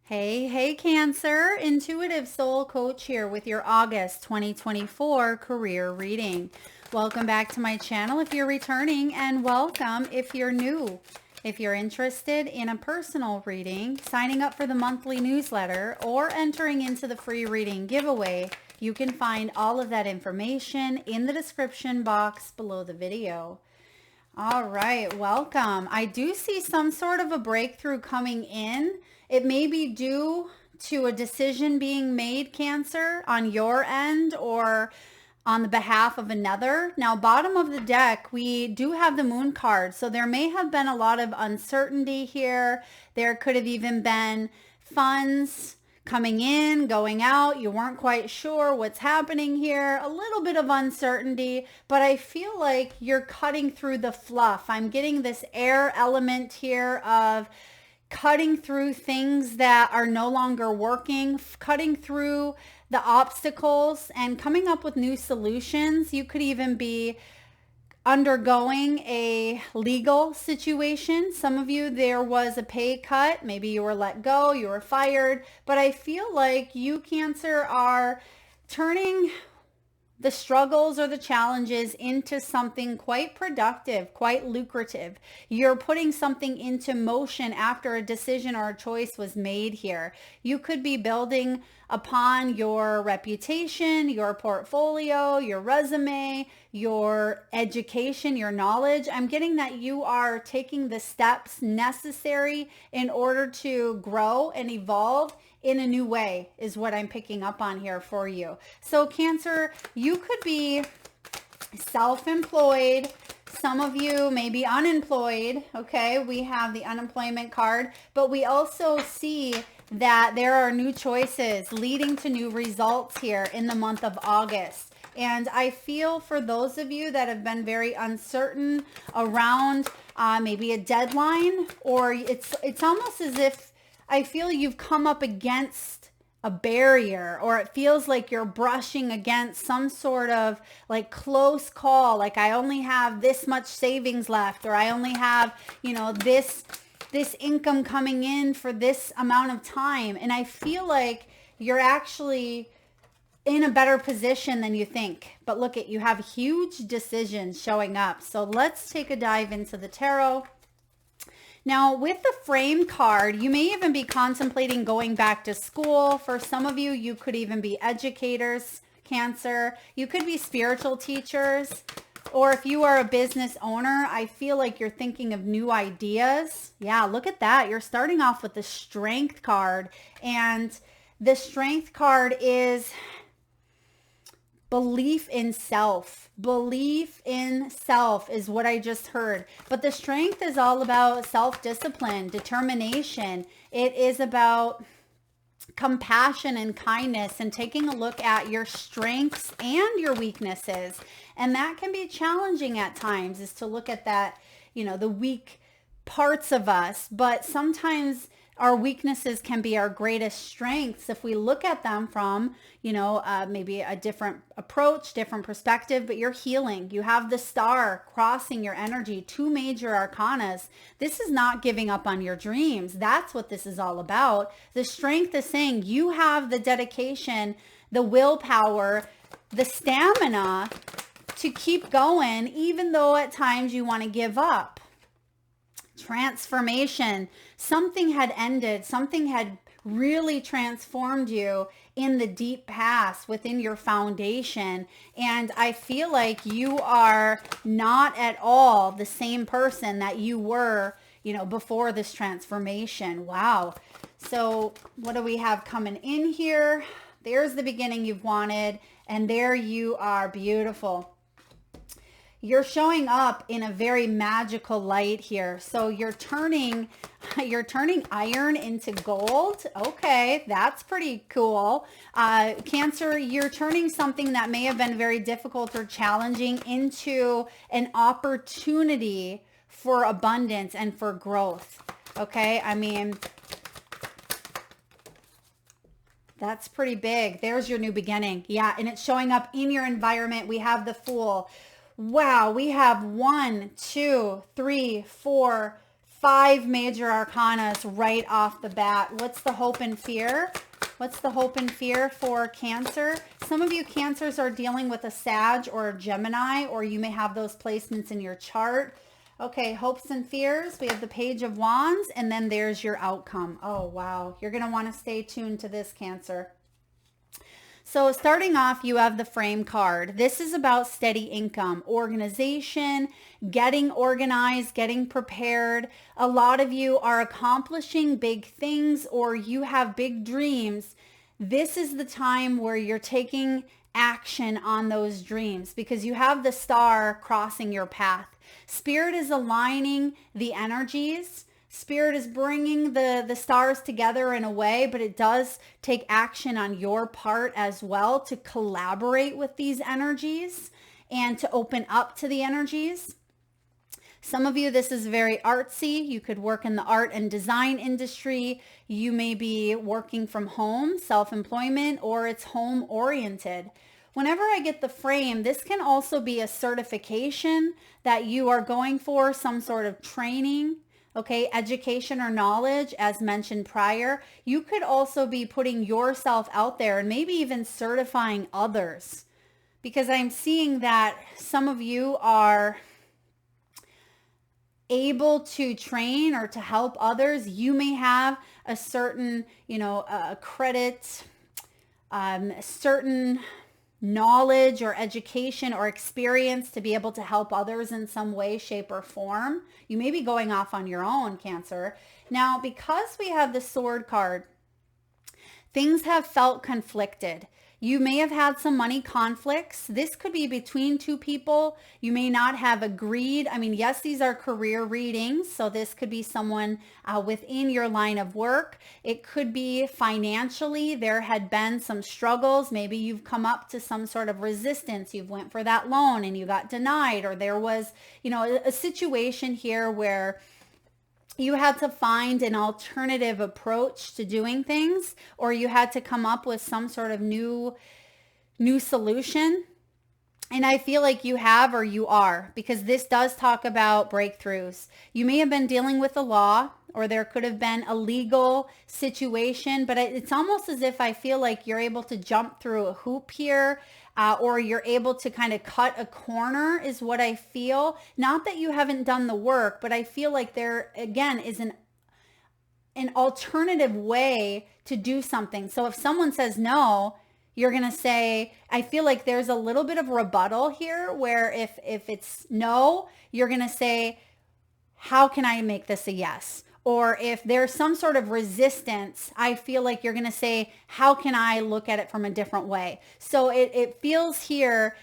Hey, Cancer. Intuitive Soul Coach here with your August 2024 career reading. Welcome back to my channel if you're returning, and welcome if you're new. If you're interested in a personal reading, signing up for the monthly newsletter, or entering into the free reading giveaway, you can find all of that information in the description box below the video. All right, welcome. I do see some sort of a breakthrough coming in. It may be due to a decision being made, Cancer, on your end or on the behalf of another. Now, bottom of the deck, we do have the Moon card. So there may have been a lot of uncertainty here. There could have even been funds coming in, going out. You weren't quite sure what's happening here. A little bit of uncertainty, but I feel like you're cutting through the fluff. I'm getting this air element here of cutting through things that are no longer working, cutting through the obstacles and coming up with new solutions. You could even be undergoing a legal situation. Some of you, there was a pay cut. Maybe you were let go, you were fired, but I feel like you, Cancer, are turning the struggles or the challenges into something quite productive, quite lucrative. You're putting something into motion after a decision or a choice was made here. You could be building upon your reputation, your portfolio, your resume, your education, your knowledge. I'm getting that you are taking the steps necessary in order to grow and evolve in a new way is what I'm picking up on here for you. So Cancer, you could be self-employed. Some of you may be unemployed. Okay, we have the unemployment card, but we also see that there are new choices leading to new results here in the month of August. And I feel for those of you that have been very uncertain around maybe a deadline, or it's almost as if I feel you've come up against a barrier, or it feels like you're brushing against some sort of like close call. Like I only have this much savings left, or I only have, this income coming in for this amount of time. And I feel like you're actually in a better position than you think. But look at, you have huge decisions showing up. So let's take a dive into the tarot. Now, with the frame card, you may even be contemplating going back to school. For some of you, you could even be educators, Cancer. You could be spiritual teachers. Or if you are a business owner, I feel like you're thinking of new ideas. Yeah, look at that. You're starting off with the Strength card. And the Strength card is belief in self. Belief in self is what I just heard. But the Strength is all about self-discipline, determination. It is about compassion and kindness and taking a look at your strengths and your weaknesses. And that can be challenging at times, is to look at that, the weak parts of us. But sometimes our weaknesses can be our greatest strengths if we look at them from, maybe a different approach, different perspective. But you're healing. You have the Star crossing your energy, 2 major arcanas. This is not giving up on your dreams. That's what this is all about. The Strength is saying you have the dedication, the willpower, the stamina to keep going, even though at times you want to give up. Transformation. Something had ended. Something had really transformed you in the deep past within your foundation. And I feel like you are not at all the same person that you were, before this transformation. Wow. So what do we have coming in here? There's the beginning you've wanted. And there you are. Beautiful. You're showing up in a very magical light here. So you're turning iron into gold. Okay, that's pretty cool. Cancer, you're turning something that may have been very difficult or challenging into an opportunity for abundance and for growth. Okay, I mean, that's pretty big. There's your new beginning. Yeah, and it's showing up in your environment. We have the Fool. Wow, we have 1, 2, 3, 4, 5 major arcanas right off the bat. What's the hope and fear? What's the hope and fear for Cancer? Some of you Cancers are dealing with a Sag or a Gemini, or you may have those placements in your chart. Okay, hopes and fears. We have the Page of Wands, and then there's your outcome. Oh, wow. You're going to want to stay tuned to this, Cancer. So starting off, you have the Frame card. This is about steady income, organization, getting organized, getting prepared. A lot of you are accomplishing big things, or you have big dreams. This is the time where you're taking action on those dreams because you have the Star crossing your path. Spirit is aligning the energies. Spirit is bringing the stars together in a way, but it does take action on your part as well to collaborate with these energies and to open up to the energies. Some of you, this is very artsy. You could work in the art and design industry. You may be working from home, self-employment, or it's home oriented. Whenever I get the Frame, this can also be a certification that you are going for, some sort of training. Okay, education or knowledge, as mentioned prior. You could also be putting yourself out there and maybe even certifying others, because I'm seeing that some of you are able to train or to help others. You may have a certain, credit, certain knowledge or education or experience to be able to help others in some way, shape, or form. You may be going off on your own, Cancer. Now, because we have the Sword card, things have felt conflicted. You may have had some money conflicts. This could be between two people. You may not have agreed. I mean, yes, these are career readings. So this could be someone within your line of work. It could be financially. There had been some struggles. Maybe you've come up to some sort of resistance. You've went for that loan and you got denied, or there was, a situation here where you had to find an alternative approach to doing things, or you had to come up with some sort of new solution. And I feel like you have, or you are, because this does talk about breakthroughs. You may have been dealing with the law, or there could have been a legal situation, but it's almost as if I feel like you're able to jump through a hoop here, or you're able to kind of cut a corner is what I feel. Not that you haven't done the work, but I feel like there, again, is an alternative way to do something. So if someone says no, you're going to say, I feel like there's a little bit of rebuttal here where if it's no, you're going to say, how can I make this a yes? Or if there's some sort of resistance, I feel like you're going to say, how can I look at it from a different way? So it feels here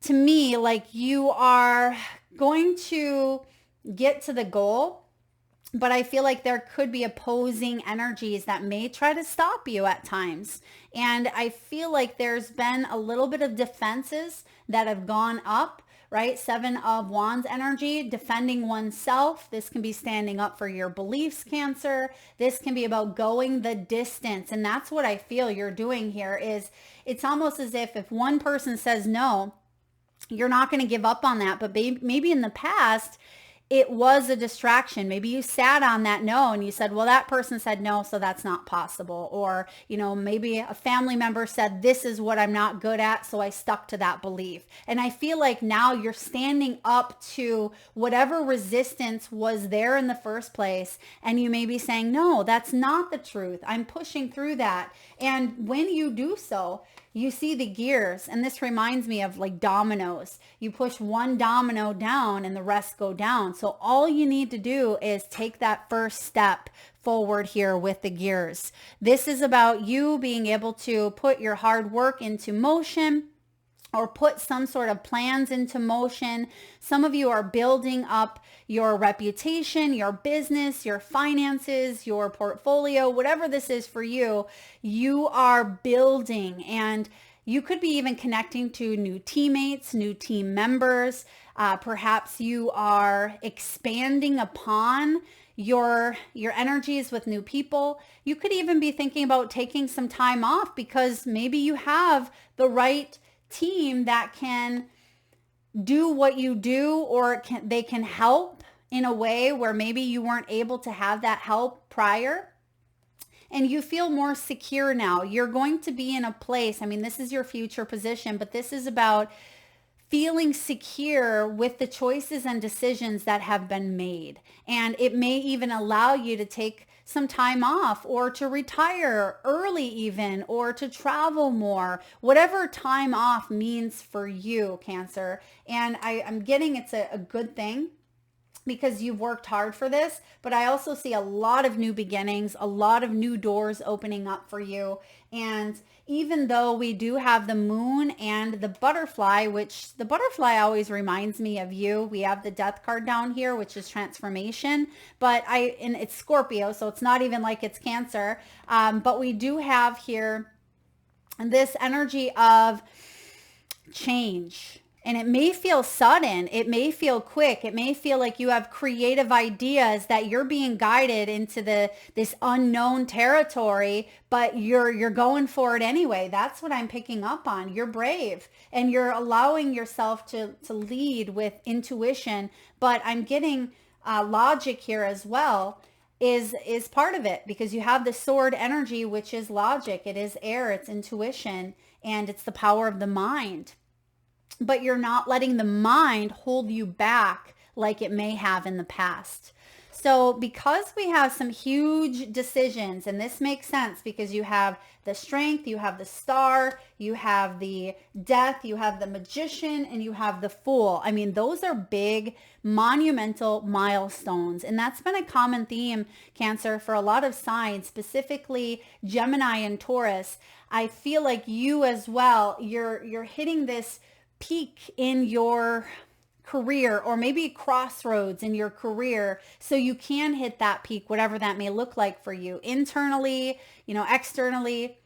to me like you are going to get to the goal, but I feel like there could be opposing energies that may try to stop you at times. And I feel like there's been a little bit of defenses that have gone up, right? 7 of Wands energy, defending oneself. This can be standing up for your beliefs, Cancer. This can be about going the distance. And that's what I feel you're doing here is it's almost as if one person says no, you're not going to give up on that. But maybe in the past, it was a distraction. Maybe you sat on that no and you said, well, that person said no, so that's not possible. Or, maybe a family member said, this is what I'm not good at, so I stuck to that belief. And I feel like now you're standing up to whatever resistance was there in the first place. And you may be saying, no, that's not the truth. I'm pushing through that. And when you do so, you see the gears, and this reminds me of like dominoes. You push one domino down and the rest go down. So all you need to do is take that first step forward here with the gears. This is about you being able to put your hard work into motion, or put some sort of plans into motion. Some of you are building up your reputation, your business, your finances, your portfolio, whatever this is for you, you are building. And you could be even connecting to new teammates, new team members. Perhaps you are expanding upon your energies with new people. You could even be thinking about taking some time off because maybe you have the right team that can do what you do, or they can help in a way where maybe you weren't able to have that help prior, and you feel more secure now. You're going to be in a place, I mean, this is your future position, but this is about feeling secure with the choices and decisions that have been made. And it may even allow you to take some time off, or to retire early even, or to travel more, whatever time off means for you, Cancer. And I'm getting it's a good thing, because you've worked hard for this, but I also see a lot of new beginnings, a lot of new doors opening up for you. And even though we do have the moon and the butterfly, which the butterfly always reminds me of you. We have the death card down here, which is transformation, and it's Scorpio, so it's not even like it's Cancer. But we do have here this energy of change. And it may feel sudden, it may feel quick, it may feel like you have creative ideas, that you're being guided into this unknown territory, but you're going for it anyway. That's what I'm picking up on. You're brave, and you're allowing yourself to lead with intuition. But I'm getting logic here as well is part of it, because you have the sword energy, which is logic. It is air, it's intuition, and it's the power of the mind. But you're not letting the mind hold you back like it may have in the past. So because we have some huge decisions, and this makes sense because you have the strength, you have the star, you have the death, you have the magician, and you have the fool. I mean, those are big, monumental milestones. And that's been a common theme, Cancer, for a lot of signs, specifically Gemini and Taurus. I feel like you as well, you're hitting this peak in your career, or maybe crossroads in your career, so you can hit that peak, whatever that may look like for you, internally, externally.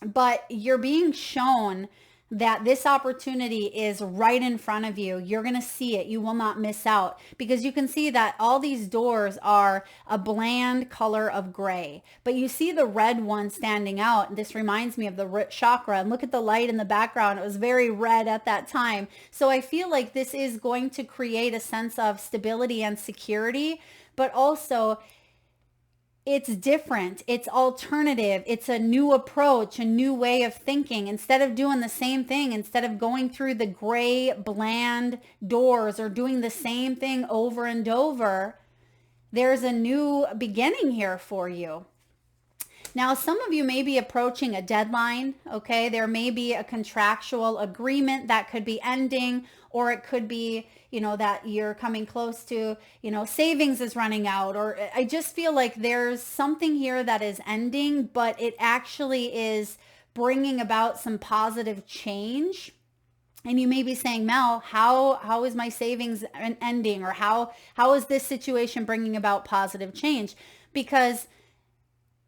But you're being shown that this opportunity is right in front of you. You're going to see it. You will not miss out, because you can see that all these doors are a bland color of gray, but you see the red one standing out. This reminds me of the root chakra, and look at the light in the background. It was very red at that time. So I feel like this is going to create a sense of stability and security, but also it's different. It's alternative. It's a new approach, a new way of thinking. Instead of doing the same thing, instead of going through the gray, bland doors, or doing the same thing over and over, there's a new beginning here for you. Now, some of you may be approaching a deadline, okay? There may be a contractual agreement that could be ending, or it could be, that you're coming close to, savings is running out, or I just feel like there's something here that is ending, but it actually is bringing about some positive change. And you may be saying, Mel, how is my savings ending? Or how is this situation bringing about positive change? Because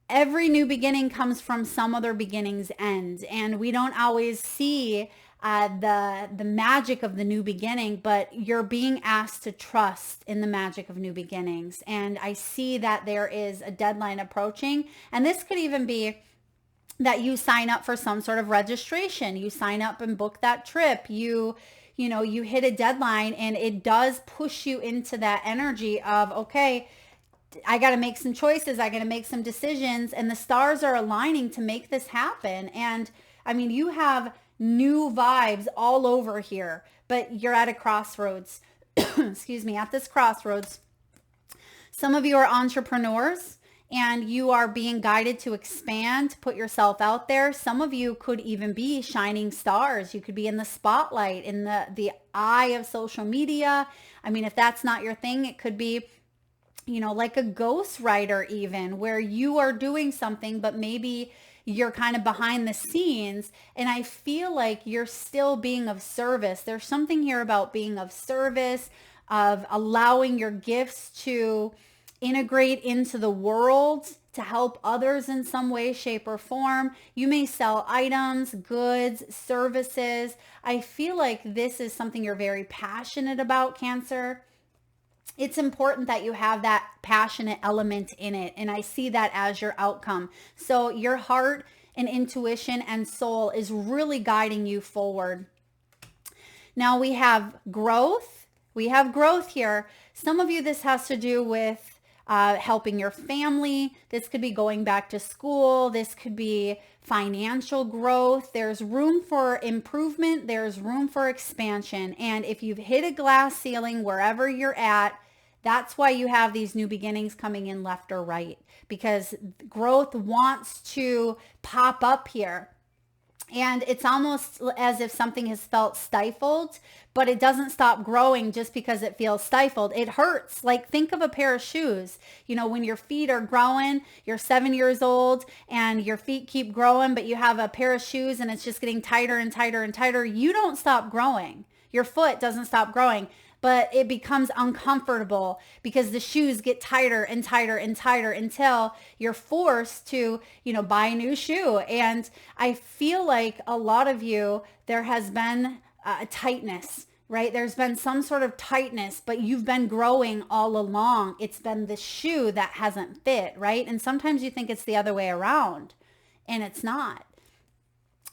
every new beginning comes from some other beginning's end, and we don't always see the magic of the new beginning, but you're being asked to trust in the magic of new beginnings. And I see that there is a deadline approaching, and this could even be that you sign up for some sort of registration. You sign up and book that trip. You hit a deadline, and it does push you into that energy of, okay, I got to make some choices. I got to make some decisions, and the stars are aligning to make this happen. And I mean, you have new vibes all over here, but you're at a crossroads. Excuse me. At this crossroads, some of you are entrepreneurs, and you are being guided to expand, to put yourself out there. Some of you could even be shining stars. You could be in the spotlight, in the eye of social media. I mean, if that's not your thing, it could be, like a ghostwriter even, where you are doing something, but maybe you're kind of behind the scenes. And I feel like you're still being of service. There's something here about being of service, of allowing your gifts to integrate into the world, to help others in some way, shape, or form. You may sell items, goods, services. I feel like this is something you're very passionate about, Cancer. It's important that you have that passionate element in it. And I see that as your outcome. So your heart and intuition and soul is really guiding you forward. Now we have growth, We have growth here. Some of you, this has to do with helping your family. This could be going back to school. This could be financial growth. There's room for improvement. There's room for expansion. And if you've hit a glass ceiling wherever you're at, that's why you have these new beginnings coming in left or right, because growth wants to pop up here. And it's almost as if something has felt stifled, but it doesn't stop growing just because it feels stifled. It hurts. Like, think of a pair of shoes. You know, when your feet are growing, you're 7 years old and your feet keep growing, but you have a pair of shoes and it's just getting tighter and tighter and tighter. You don't stop growing. Your foot doesn't stop growing, but it becomes uncomfortable because the shoes get tighter and tighter and tighter until you're forced to, buy a new shoe. And I feel like a lot of you, there has been a tightness, right? There's been some sort of tightness, but you've been growing all along. It's been the shoe that hasn't fit, right? And sometimes you think it's the other way around, and it's not.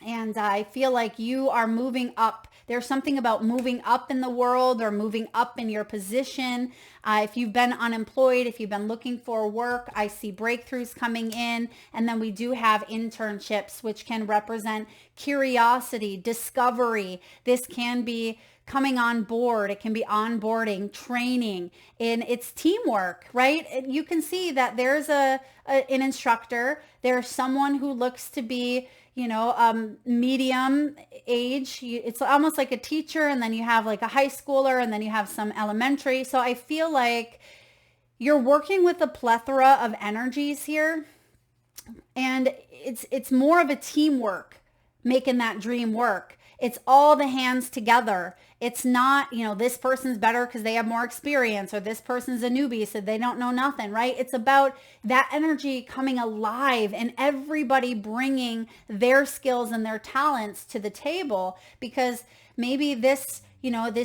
And I feel like you are moving up. There's something about moving up in the world or moving up in your position. If you've been unemployed, if you've been looking for work, I see breakthroughs coming in. And then we do have internships, which can represent curiosity, discovery. This can be coming on board. It can be onboarding, training, and it's teamwork, right? You can see that there's an instructor. There's someone who looks to be medium age. It's almost like a teacher, and then you have like a high schooler, and then you have some elementary. So I feel like you're working with a plethora of energies here, and it's more of a teamwork making that dream work. It's all the hands together. It's not, this person's better because they have more experience, or this person's a newbie so they don't know nothing, right? It's about that energy coming alive and everybody bringing their skills and their talents to the table, because maybe this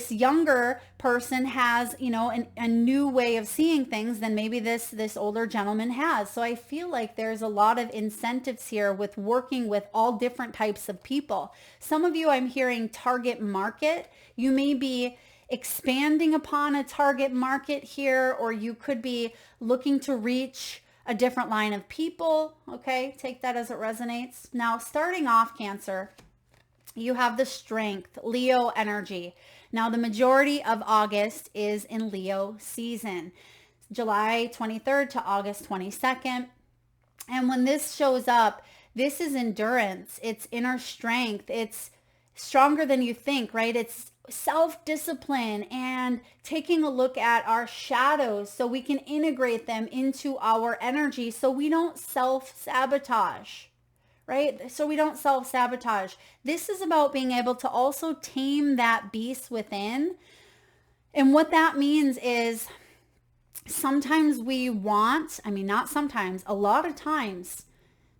younger person has, a new way of seeing things than maybe this older gentleman has. So I feel like there's a lot of incentives here with working with all different types of people. Some of you, I'm hearing target market. You may be expanding upon a target market here, or you could be looking to reach a different line of people. Okay, take that as it resonates. Now, starting off, Cancer, you have the Strength, Leo energy. Now, the majority of August is in Leo season, July 23rd to August 22nd. And when this shows up, this is endurance. It's inner strength. It's stronger than you think, right? It's self-discipline and taking a look at our shadows so we can integrate them into our energy so we don't self-sabotage. Right? So we don't self-sabotage. This is about being able to also tame that beast within. And what that means is sometimes not sometimes, a lot of times,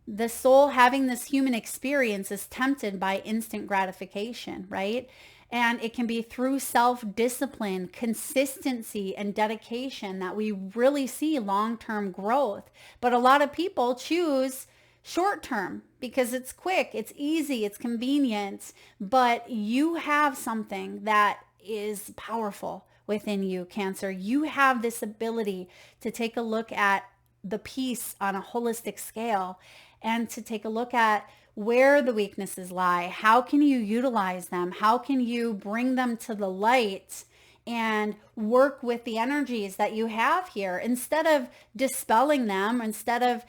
the soul having this human experience is tempted by instant gratification, right? And it can be through self-discipline, consistency, and dedication that we really see long-term growth. But a lot of people choose short term because it's quick, it's easy, it's convenient, but you have something that is powerful within you, Cancer. You have this ability to take a look at the piece on a holistic scale and to take a look at where the weaknesses lie. How can you utilize them? How can you bring them to the light and work with the energies that you have here instead of dispelling them, instead of,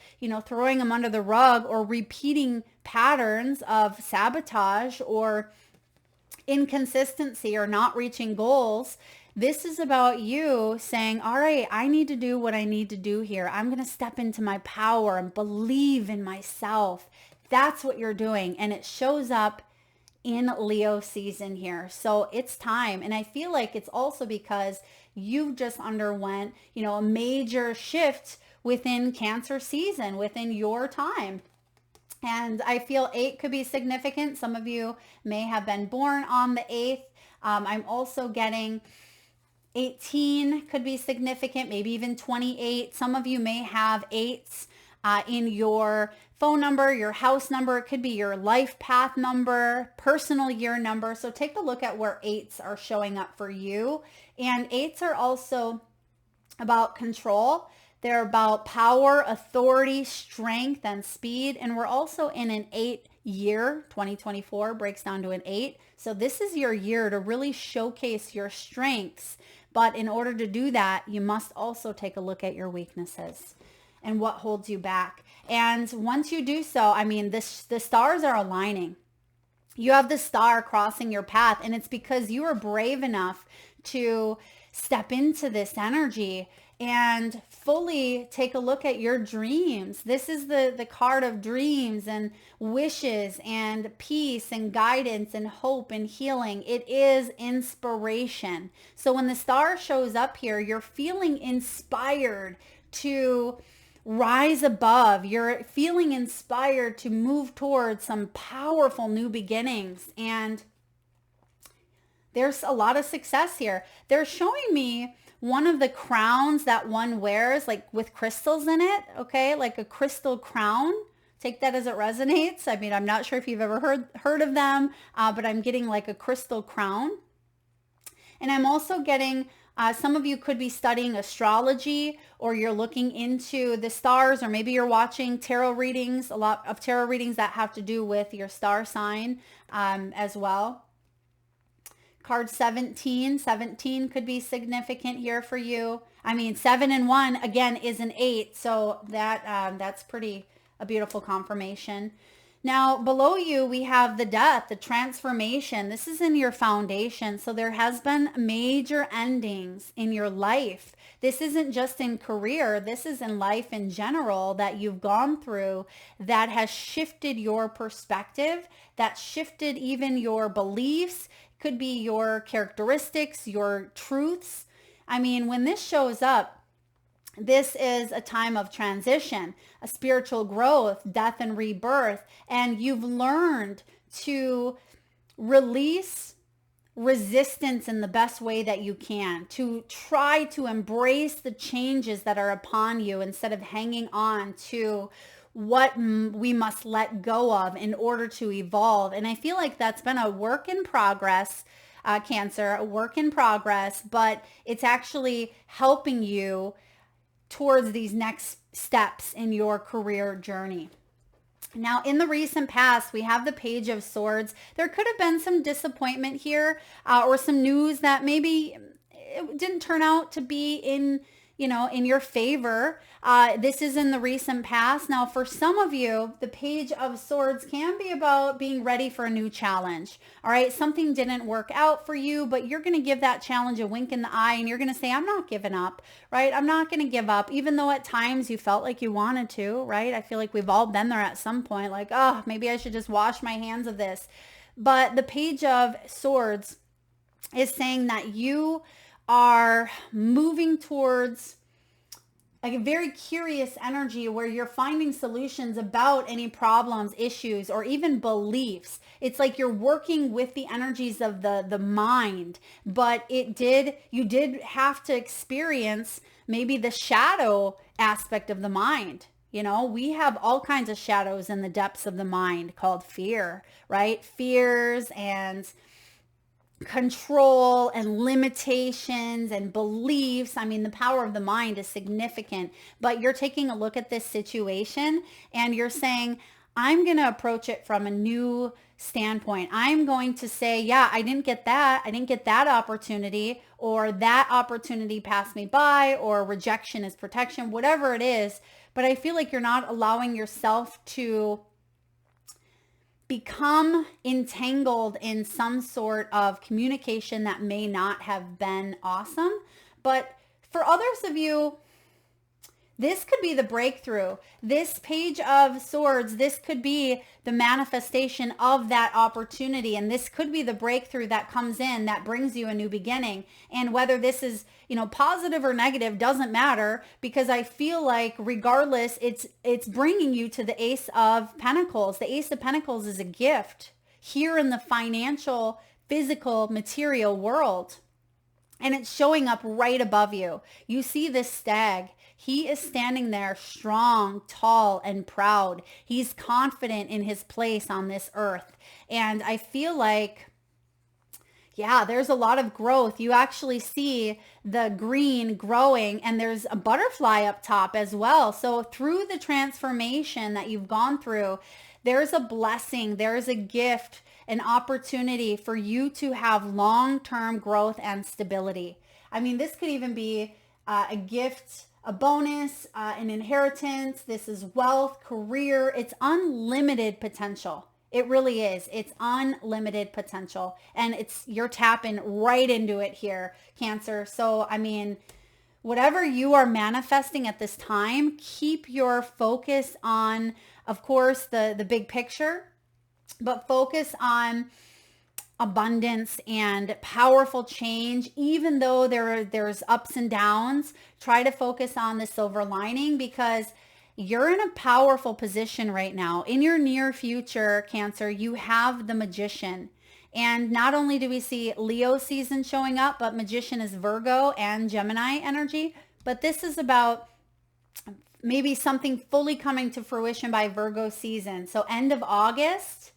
throwing them under the rug or repeating patterns of sabotage or inconsistency or not reaching goals. This is about you saying, all right, I need to do what I need to do here. I'm going to step into my power and believe in myself. That's what you're doing. And it shows up in Leo season here. So it's time. And I feel like it's also because you've just underwent, a major shift within Cancer season, within your time. And I feel 8 could be significant. Some of you may have been born on the 8th. I'm also getting 18 could be significant, maybe even 28. Some of you may have 8s in your phone number, your house number. It could be your life path number, personal year number. So take a look at where 8s are showing up for you. And 8s are also about control. They're about power, authority, strength, and speed. And we're also in an 8 year. 2024 breaks down to an 8. So this is your year to really showcase your strengths. But in order to do that, you must also take a look at your weaknesses and what holds you back. And once you do so, I mean, the stars are aligning. You have the star crossing your path, and it's because you are brave enough to step into this energy and fully take a look at your dreams. This is the card of dreams and wishes and peace and guidance and hope and healing. It is inspiration. So when the star shows up here, you're feeling inspired to rise above. You're feeling inspired to move towards some powerful new beginnings. And there's a lot of success here. They're showing me one of the crowns that one wears, like with crystals in it, okay? Like a crystal crown. Take that as it resonates. I mean, I'm not sure if you've ever heard of them, but I'm getting like a crystal crown. And I'm also getting, some of you could be studying astrology, or you're looking into the stars, or maybe you're watching tarot readings, a lot of tarot readings that have to do with your star sign as well. Card 17 could be significant here for you. I mean, 7 and 1 again is an 8, so that's pretty a beautiful confirmation. Now below you we have the death, the transformation. This is in your foundation, so there has been major endings in your life. This isn't just in career, this is in life in general that you've gone through that has shifted your perspective, that shifted even your beliefs. Could be your characteristics, your truths. I mean, when this shows up, this is a time of transition, a spiritual growth, death and rebirth, and you've learned to release resistance in the best way that you can, to try to embrace the changes that are upon you instead of hanging on to what we must let go of in order to evolve. And I feel like that's been a work in progress, Cancer, a work in progress, but it's actually helping you towards these next steps in your career journey. Now, in the recent past, we have the Page of Swords. There could have been some disappointment here, or some news that maybe it didn't turn out to be in your favor. This is in the recent past. Now, for some of you, the Page of Swords can be about being ready for a new challenge. All right. Something didn't work out for you, but you're going to give that challenge a wink in the eye, and you're going to say, I'm not giving up, right? I'm not going to give up, even though at times you felt like you wanted to, right? I feel like we've all been there at some point, like, oh, maybe I should just wash my hands of this. But the Page of Swords is saying that you are moving towards like a very curious energy where you're finding solutions about any problems, issues, or even beliefs. It's like you're working with the energies of the mind, but you did have to experience maybe the shadow aspect of the mind. You know, we have all kinds of shadows in the depths of the mind called fear, right? Fears and control and limitations and beliefs. I mean, the power of the mind is significant, but you're taking a look at this situation and you're saying, I'm going to approach it from a new standpoint. I'm going to say, yeah, I didn't get that. I didn't get that opportunity, or that opportunity passed me by, or rejection is protection, whatever it is. But I feel like you're not allowing yourself to become entangled in some sort of communication that may not have been awesome. But for others of you, this could be the breakthrough. This Page of Swords, this could be the manifestation of that opportunity. And this could be the breakthrough that comes in that brings you a new beginning. And whether this is, positive or negative doesn't matter, because I feel like regardless, it's bringing you to the Ace of Pentacles. The Ace of Pentacles is a gift here in the financial, physical, material world. And it's showing up right above you. You see this stag He is standing there strong, tall, and proud. He's confident in his place on this earth. And I feel like, yeah, there's a lot of growth. You actually see the green growing, and there's a butterfly up top as well. So through the transformation that you've gone through, there's a blessing, there's a gift, an opportunity for you to have long-term growth and stability. I mean, this could even be a gift, a bonus, an inheritance. This is wealth, career. It's unlimited potential. It really is. It's unlimited potential, and you're tapping right into it here, Cancer. So, I mean, whatever you are manifesting at this time, keep your focus on, of course, the big picture, but focus on abundance and powerful change. Even though there's ups and downs, try to focus on the silver lining, because you're in a powerful position right now. In your near future, Cancer, you have the Magician. And not only do we see Leo season showing up, but Magician is Virgo and Gemini energy. But this is about maybe something fully coming to fruition by Virgo season. So end of August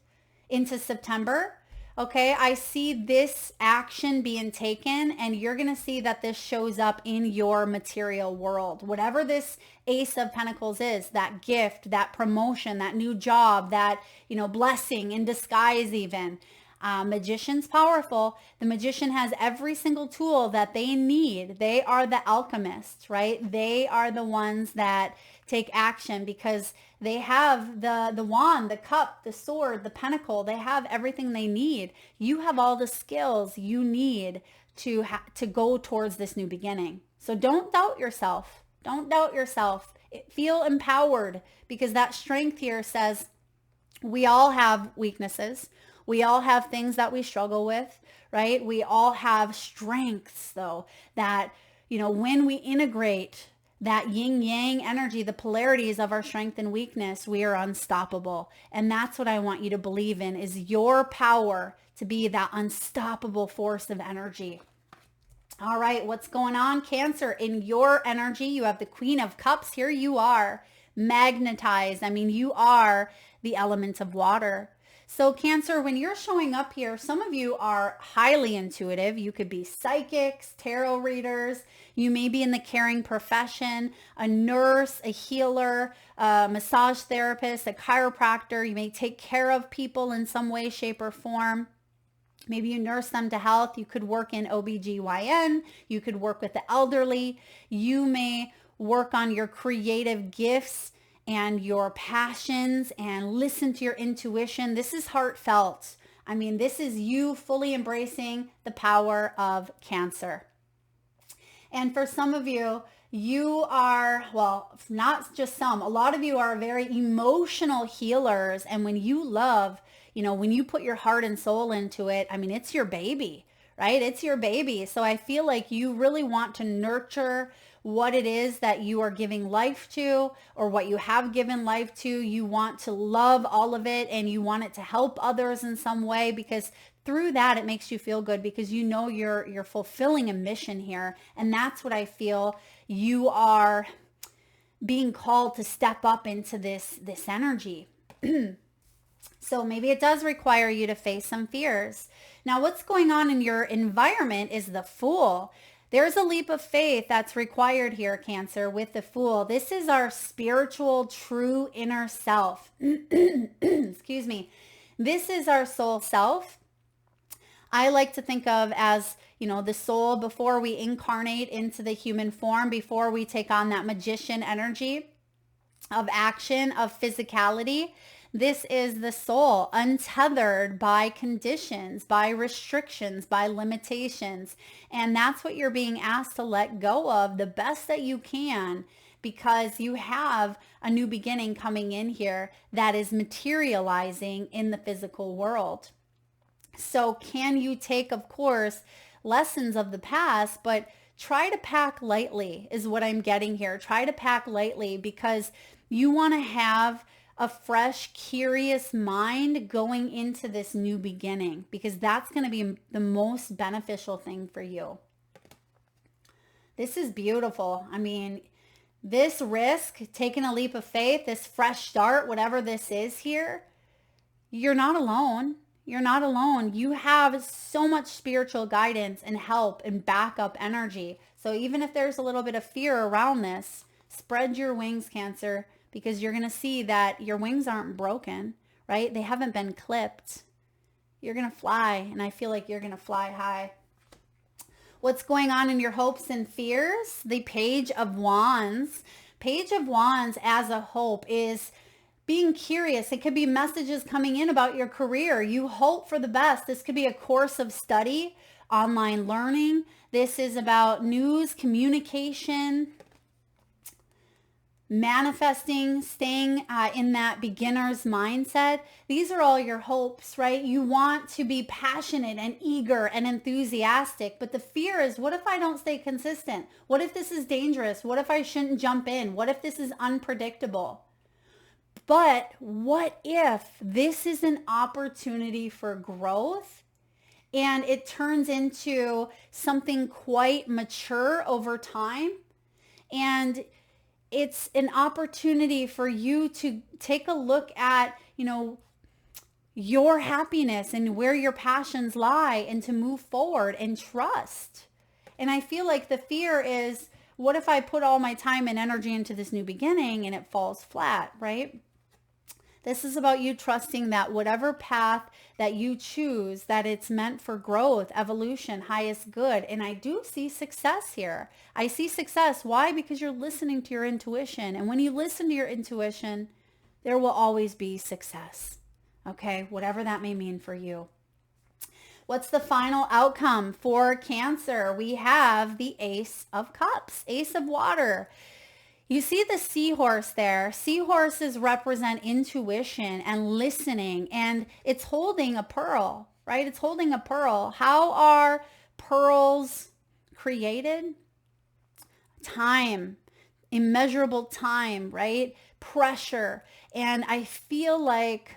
into September. Okay, I see this action being taken, and you're going to see that this shows up in your material world. Whatever this Ace of Pentacles is, that gift, that promotion, that new job, that, blessing in disguise even. Magician's powerful. The Magician has every single tool that they need. They are the alchemists, right? They are the ones that take action because they have the wand, the cup, the sword, the pentacle. They have everything they need. You have all the skills you need to go towards this new beginning. So don't doubt yourself. Don't doubt yourself. Feel empowered, because that strength here says we all have weaknesses. We all have things that we struggle with, right? We all have strengths, though, that, when we integrate that yin yang energy, the polarities of our strength and weakness, we are unstoppable. And that's what I want you to believe in, is your power to be that unstoppable force of energy. All right, what's going on, Cancer? In your energy, you have the Queen of Cups. Here you are, magnetized. I mean, you are the element of water. So Cancer, when you're showing up here, some of you are highly intuitive. You could be psychics, tarot readers. You may be in the caring profession, a nurse, a healer, a massage therapist, a chiropractor. You may take care of people in some way, shape, or form. Maybe you nurse them to health. You could work in OBGYN. You could work with the elderly. You may work on your creative gifts and your passions and listen to your intuition. This is heartfelt. I mean, this is you fully embracing the power of Cancer. And for some of you, you are, well, not just some, a lot of you are very emotional healers. And when you love, when you put your heart and soul into it, I mean, it's your baby, right? It's your baby. So I feel like you really want to nurture what it is that you are giving life to, or what you have given life to. You want to love all of it, and you want it to help others in some way, because through that it makes you feel good, because you're fulfilling a mission here. And that's what I feel you are being called to step up into this energy. So maybe it does require you to face some fears. Now, what's going on in your environment is the Fool. There's a leap of faith that's required here, Cancer, with the Fool. This is our spiritual, true inner self. Excuse me. This is our soul self. I like to think of as, the soul before we incarnate into the human form, before we take on that magician energy of action, of physicality. This is the soul, untethered by conditions, by restrictions, by limitations. And that's what you're being asked to let go of the best that you can, because you have a new beginning coming in here that is materializing in the physical world. So can you take, of course, lessons of the past, but try to pack lightly is what I'm getting here. Try to pack lightly, because you want to have a fresh, curious mind going into this new beginning, because that's going to be the most beneficial thing for you. This is beautiful. I mean, This risk, taking a leap of faith, this fresh start, whatever this is here, you're not alone. You're not alone. You have so much spiritual guidance and help and backup energy. So even if there's a little bit of fear around this, spread your wings, Cancer, because you're going to see that your wings aren't broken, right? They haven't been clipped. You're going to fly, and I feel like you're going to fly high. What's going on in your hopes and fears? The Page of Wands. Page of Wands as a hope is being curious. It could be messages coming in about your career. You hope for the best. This could be a course of study, online learning. This is about news, communication, manifesting, staying in that beginner's mindset. These are all your hopes, right? You want to be passionate and eager and enthusiastic, but the fear is, what if I don't stay consistent? What if this is dangerous? What if I shouldn't jump in? What if this is unpredictable? But what if this is an opportunity for growth and it turns into something quite mature over time? And it's an opportunity for you to take a look at, your happiness and where your passions lie and to move forward and trust. And I feel like the fear is, what if I put all my time and energy into this new beginning and it falls flat, right? This is about you trusting that whatever path that you choose, that it's meant for growth, evolution, highest good. And I do see success here. I see success. Why? Because you're listening to your intuition. And when you listen to your intuition, there will always be success. Okay? Whatever that may mean for you. What's the final outcome for Cancer? We have the Ace of Cups, Ace of Water. You see the seahorse there. Seahorses represent intuition and listening, and it's holding a pearl, right? It's holding a pearl. How are pearls created? Time, immeasurable time, right? Pressure. And I feel like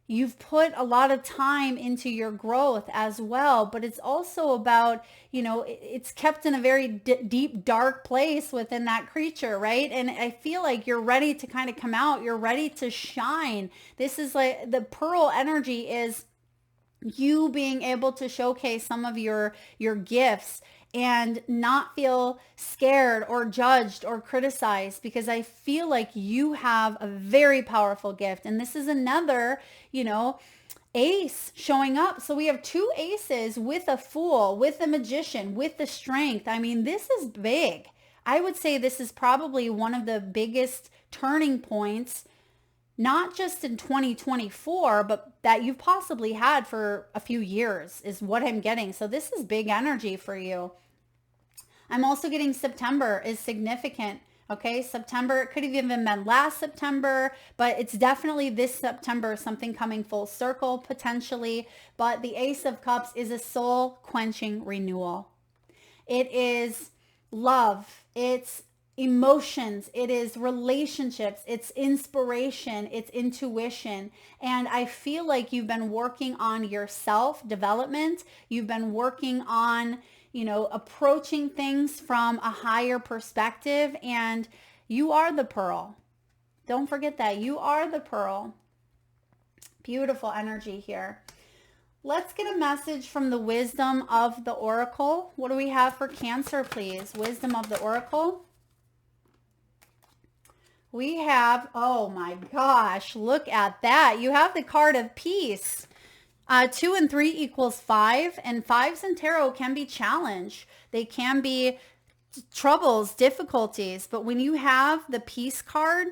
you've put a lot of time into your growth as well, but it's also about, it's kept in a very deep, dark place within that creature, right? And I feel like you're ready to kind of come out. You're ready to shine. This is like the pearl energy is you being able to showcase some of your gifts and not feel scared or judged or criticized, because I feel like you have a very powerful gift. And this is another, ace showing up. So we have two aces with a Fool, with a Magician, with the Strength. I mean, this is big. I would say this is probably one of the biggest turning points, not just in 2024, but that you've possibly had for a few years is what I'm getting. So this is big energy for you. I'm also getting September is significant. Okay, September, it could have even been last September, but it's definitely this September, something coming full circle potentially. But the Ace of Cups is a soul quenching renewal. It is love. It's emotions. It is relationships. It's inspiration. It's intuition. And I feel like you've been working on your self-development. You've been working on approaching things from a higher perspective, and you are the pearl. Don't forget that. You are the pearl. Beautiful energy here. Let's get a message from the wisdom of the Oracle. What do we have for Cancer, please? Wisdom of the Oracle. We have, oh my gosh, look at that. You have the card of peace. 2 and 3 equals 5, and 5s in tarot can be challenge. They can be troubles, difficulties. But when you have the peace card,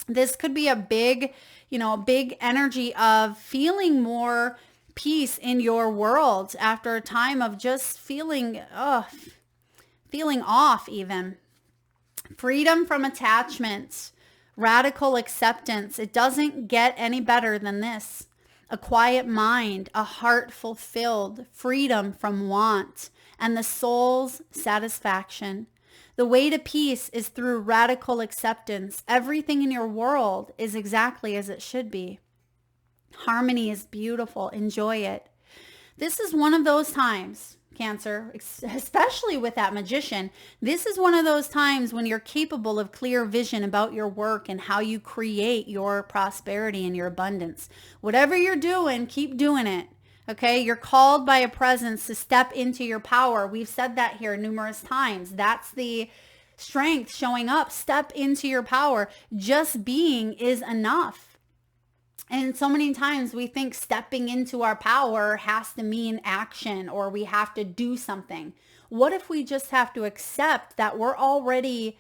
this could be a big, big energy of feeling more peace in your world after a time of just feeling off even. Freedom from attachments, radical acceptance. It doesn't get any better than this. A quiet mind, a heart fulfilled, freedom from want, and the soul's satisfaction. The way to peace is through radical acceptance. Everything in your world is exactly as it should be. Harmony is beautiful. Enjoy it. This is one of those times, Cancer, especially with that Magician. This is one of those times when you're capable of clear vision about your work and how you create your prosperity and your abundance. Whatever you're doing, keep doing it. Okay, you're called by a presence to step into your power. We've said that here numerous times. That's the strength showing up. Step into your power. Just being is enough. And so many times we think stepping into our power has to mean action or we have to do something. What if we just have to accept that we're already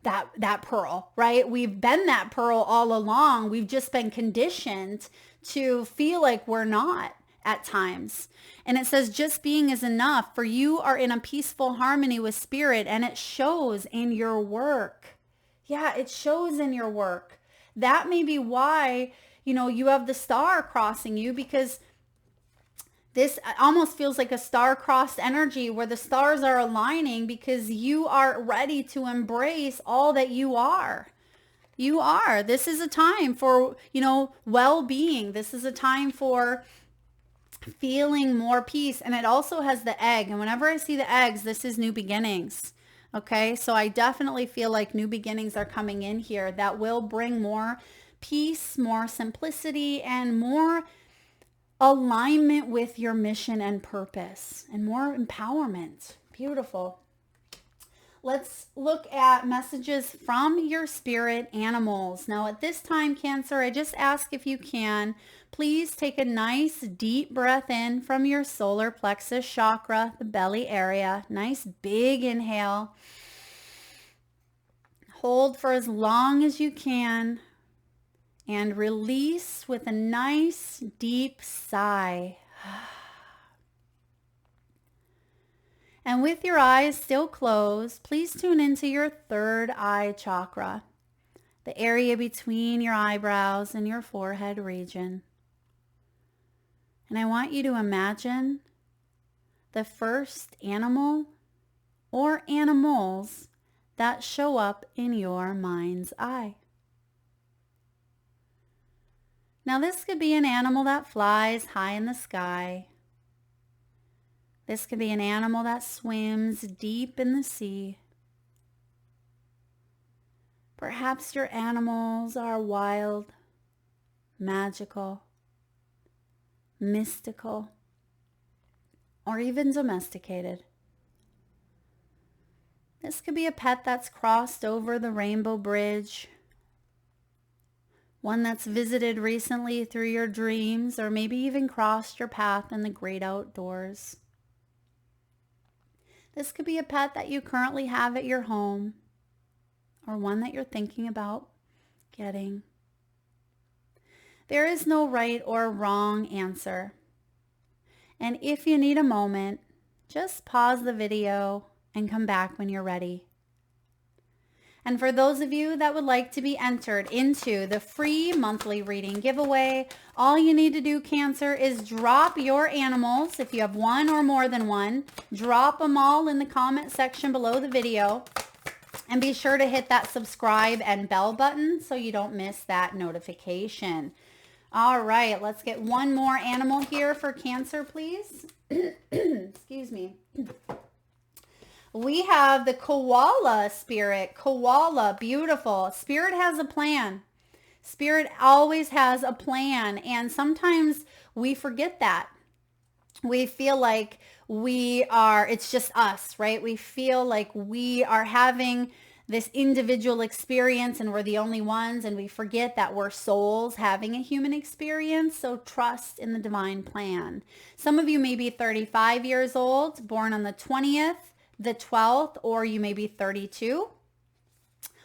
that pearl, right? We've been that pearl all along. We've just been conditioned to feel like we're not at times. And it says just being is enough, for you are in a peaceful harmony with spirit, and it shows in your work. Yeah, it shows in your work. That may be why you have the star crossing you, because this almost feels like a star-crossed energy where the stars are aligning because you are ready to embrace all that you are. You are. This is a time for, well-being. This is a time for feeling more peace. And it also has the egg. And whenever I see the eggs, this is new beginnings. Okay, so I definitely feel like new beginnings are coming in here that will bring more peace, more simplicity, and more alignment with your mission and purpose, and more empowerment. Beautiful. Let's look at messages from your spirit animals. Now at this time, Cancer, I just ask if you can, please take a nice deep breath in from your solar plexus chakra, the belly area. Nice big inhale. Hold for as long as you can. And release with a nice deep sigh. And with your eyes still closed, please tune into your third eye chakra, the area between your eyebrows and your forehead region. And I want you to imagine the first animal or animals that show up in your mind's eye. Now this could be an animal that flies high in the sky. This could be an animal that swims deep in the sea. Perhaps your animals are wild, magical, mystical, or even domesticated. This could be a pet that's crossed over the rainbow bridge, one that's visited recently through your dreams, or maybe even crossed your path in the great outdoors. This could be a pet that you currently have at your home, or one that you're thinking about getting. There is no right or wrong answer. And if you need a moment, just pause the video and come back when you're ready. And for those of you that would like to be entered into the free monthly reading giveaway, all you need to do, Cancer, is drop your animals. If you have one or more than one, drop them all in the comment section below the video. And be sure to hit that subscribe and bell button so you don't miss that notification. All right, let's get one more animal here for Cancer, please. Excuse me. We have the koala spirit. Koala, beautiful. Spirit has a plan. Spirit always has a plan. And sometimes we forget that. We feel like it's just us, right? We feel like we are having this individual experience and we're the only ones, and we forget that we're souls having a human experience. So trust in the divine plan. Some of you may be 35 years old, born on the 20th, the 12th, or you may be 32,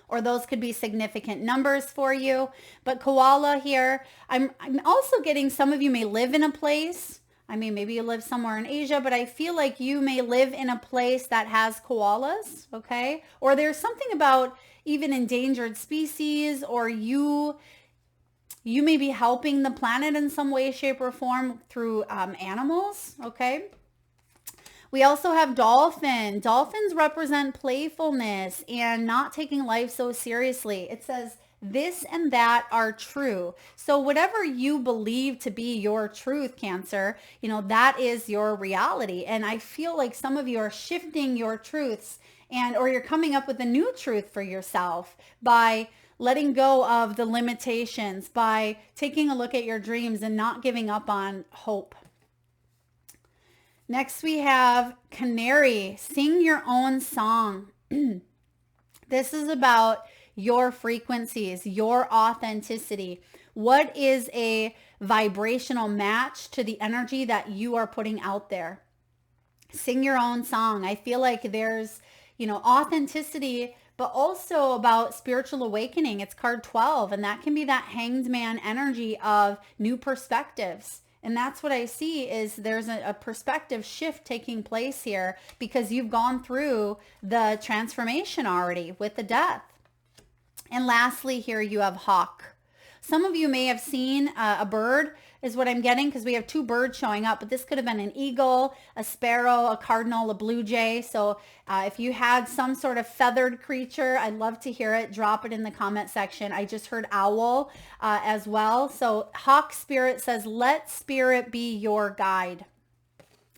or those could be significant numbers for you. But koala here, I'm also getting some of you may live in a place. I mean, maybe you live somewhere in Asia, but I feel like you may live in a place that has koalas, okay? Or there's something about even endangered species, or you may be helping the planet in some way, shape, or form through animals, okay? We also have dolphin. Dolphins represent playfulness and not taking life so seriously. It says this and that are true. So whatever you believe to be your truth, Cancer, that is your reality. And I feel like some of you are shifting your truths or you're coming up with a new truth for yourself by letting go of the limitations, by taking a look at your dreams and not giving up on hope. Next we have Canary, sing your own song. This is about your frequencies, your authenticity. What is a vibrational match to the energy that you are putting out there? Sing your own song. I feel like there's, authenticity, but also about spiritual awakening. It's card 12, and that can be that hanged man energy of new perspectives. And that's what I see is there's a perspective shift taking place here because you've gone through the transformation already with the death. And lastly, here you have hawk. Some of you may have seen a bird is what I'm getting because we have two birds showing up, but this could have been an eagle, a sparrow, a cardinal, a blue jay. So if you had some sort of feathered creature, I'd love to hear it. Drop it in the comment section. I just heard owl as well. So hawk spirit says, let spirit be your guide.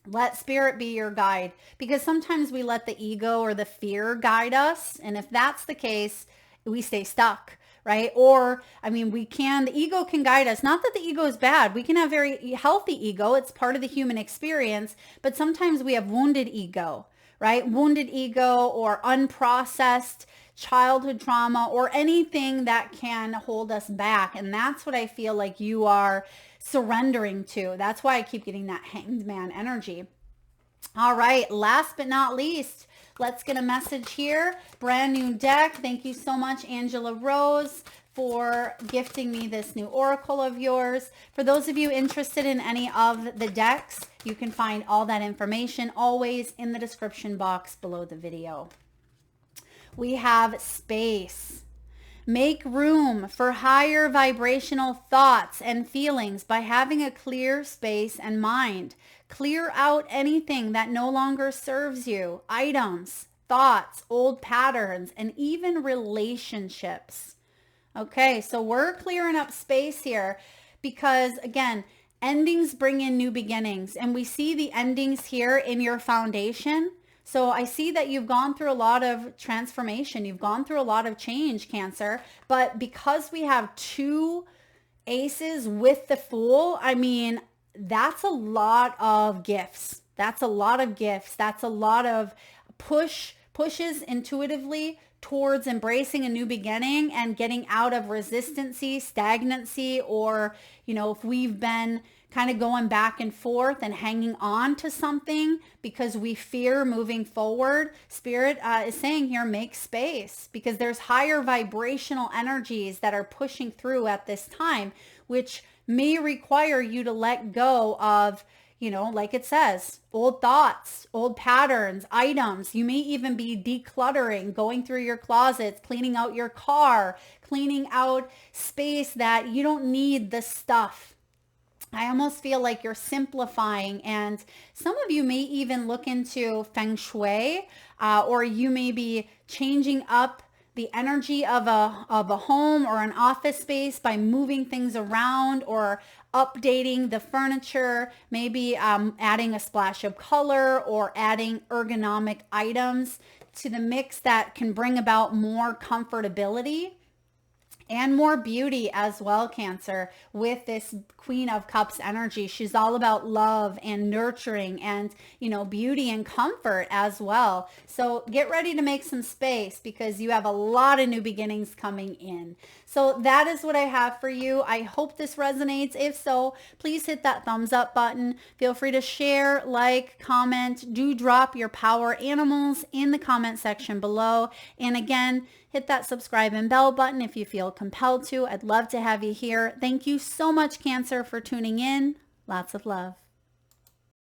Let spirit be your guide, because sometimes we let the ego or the fear guide us. And if that's the case, we stay stuck. Right? Or, the ego can guide us. Not that the ego is bad. We can have very healthy ego. It's part of the human experience. But sometimes we have wounded ego, right? Wounded ego or unprocessed childhood trauma or anything that can hold us back. And that's what I feel like you are surrendering to. That's why I keep getting that hanged man energy. All right. Last but not least, let's get a message here. Brand new deck. Thank you so much, Angela Rose, for gifting me this new oracle of yours. For those of you interested in any of the decks, you can find all that information always in the description box below the video. We have space. Make room for higher vibrational thoughts and feelings by having a clear space and mind. Clear out anything that no longer serves you, items, thoughts, old patterns, and even relationships. Okay, so we're clearing up space here because, again, endings bring in new beginnings, and we see the endings here in your foundation. So I see that you've gone through a lot of transformation. You've gone through a lot of change, Cancer. But because we have two aces with the Fool, that's a lot of gifts. That's a lot of gifts. That's a lot of pushes intuitively towards embracing a new beginning and getting out of resistancy, stagnancy, or, if we've been kind of going back and forth and hanging on to something because we fear moving forward. Spirit is saying here, make space, because there's higher vibrational energies that are pushing through at this time, which may require you to let go of, like it says, old thoughts, old patterns, items. You may even be decluttering, going through your closets, cleaning out your car, cleaning out space that you don't need the stuff. I almost feel like you're simplifying, and some of you may even look into feng shui, or you may be changing up the energy of a home or an office space by moving things around or updating the furniture, maybe adding a splash of color or adding ergonomic items to the mix that can bring about more comfortability and more beauty as well, Cancer, with this Queen of Cups energy. She's all about love and nurturing and, beauty and comfort as well. So get ready to make some space because you have a lot of new beginnings coming in. So that is what I have for you. I hope this resonates. If so, please hit that thumbs up button. Feel free to share, like, comment. Do drop your power animals in the comment section below. And again, hit that subscribe and bell button if you feel compelled to. I'd love to have you here. Thank you so much, Cancer, for tuning in. Lots of love.